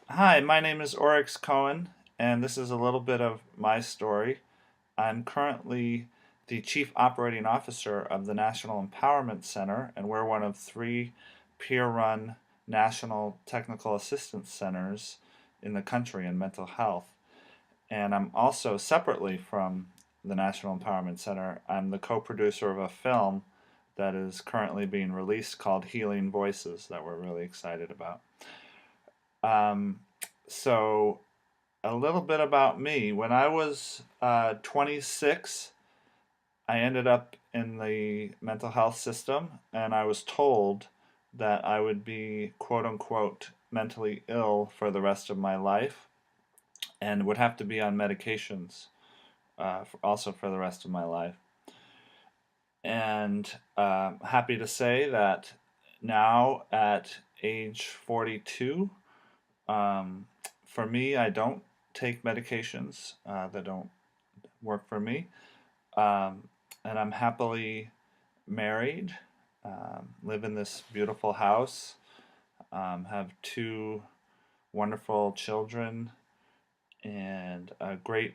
Hi, my name is Oryx Choen, and this is a little bit of my story. I'm currently the Chief Operating Officer of the National Empowerment Center, and we're one of three peer run national technical assistance centers in the country in mental health. And I'm also, separately from the National Empowerment Center, I'm the co producer of a film that is currently being released called Healing Voices that we're really excited about. Um, so, a little bit about me. When I was 26, I ended up in the mental health system, and I was told that I would be quote unquote mentally ill for the rest of my life and would have to be on medications also for the rest of my life. And happy to say that now at age 42, um, for me, I don't take medications that don't work for me. Um, and I'm happily married, live in this beautiful house, have two wonderful children, and a great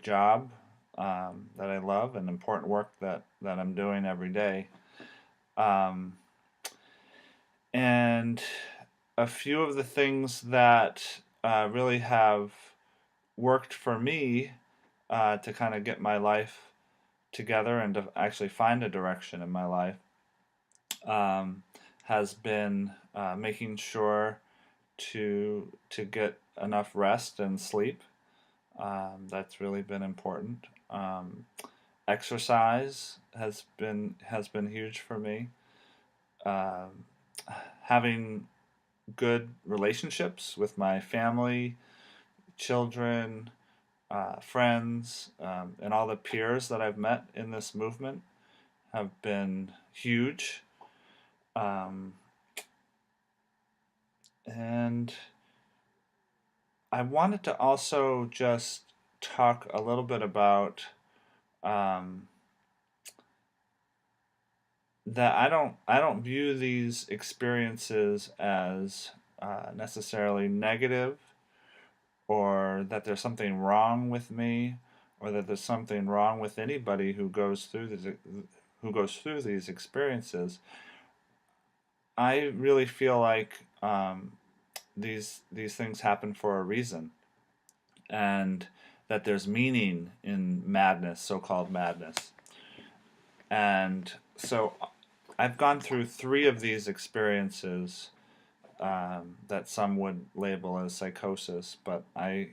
job that I love, and important work that I'm doing every day. Um, and a few of the things that really have worked for me to kind of get my life together and to actually find a direction in my life um, has been making sure to get enough rest and sleep. That's really been important. Exercise has been huge for me. Um, Having good relationships with my family, children, friends, and all the peers that I've met in this movement have been huge. Um, and I wanted to also just talk a little bit about um, that I don't view these experiences as necessarily negative, or that there's something wrong with me, or that there's something wrong with anybody who goes through these experiences. I really feel like these things happen for a reason, and that there's meaning in madness, so-called madness. And so I've gone through three of these experiences that some would label as psychosis, but I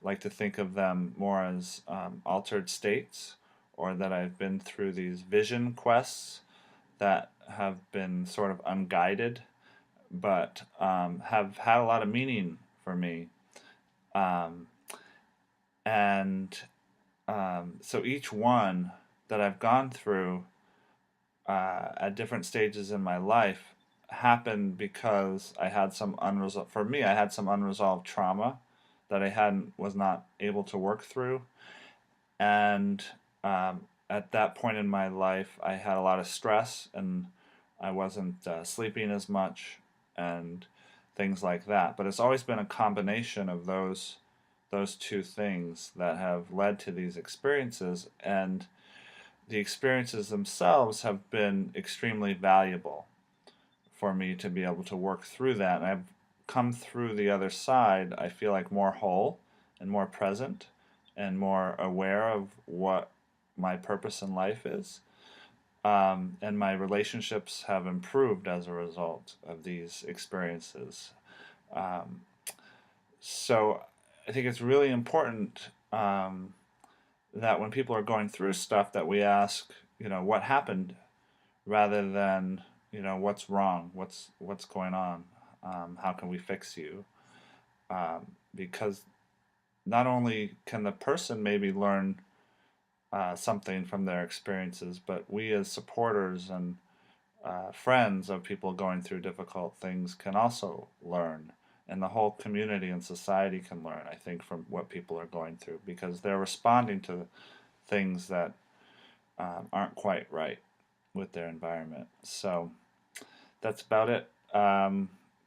like to think of them more as altered states, or that I've been through these vision quests that have been sort of unguided, but have had a lot of meaning for me. Um, and so each one that I've gone through at different stages in my life happened because I had some unresolved. For me, I had some unresolved trauma that I hadn't was not able to work through, and at that point in my life, I had a lot of stress, and I wasn't sleeping as much, and things like that. But it's always been a combination of those two things that have led to these experiences, and the experiences themselves have been extremely valuable for me to be able to work through that. And I've come through the other side, I feel like, more whole and more present and more aware of what my purpose in life is. And my relationships have improved as a result of these experiences. Um, so I think it's really important that when people are going through stuff, that we ask, what happened, rather than, what's wrong, what's going on, how can we fix you? Because not only can the person maybe learn something from their experiences, but we as supporters and friends of people going through difficult things can also learn, and the whole community and society can learn, I think, from what people are going through, because they're responding to things that aren't quite right with their environment. So that's about it.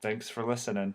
Thanks for listening.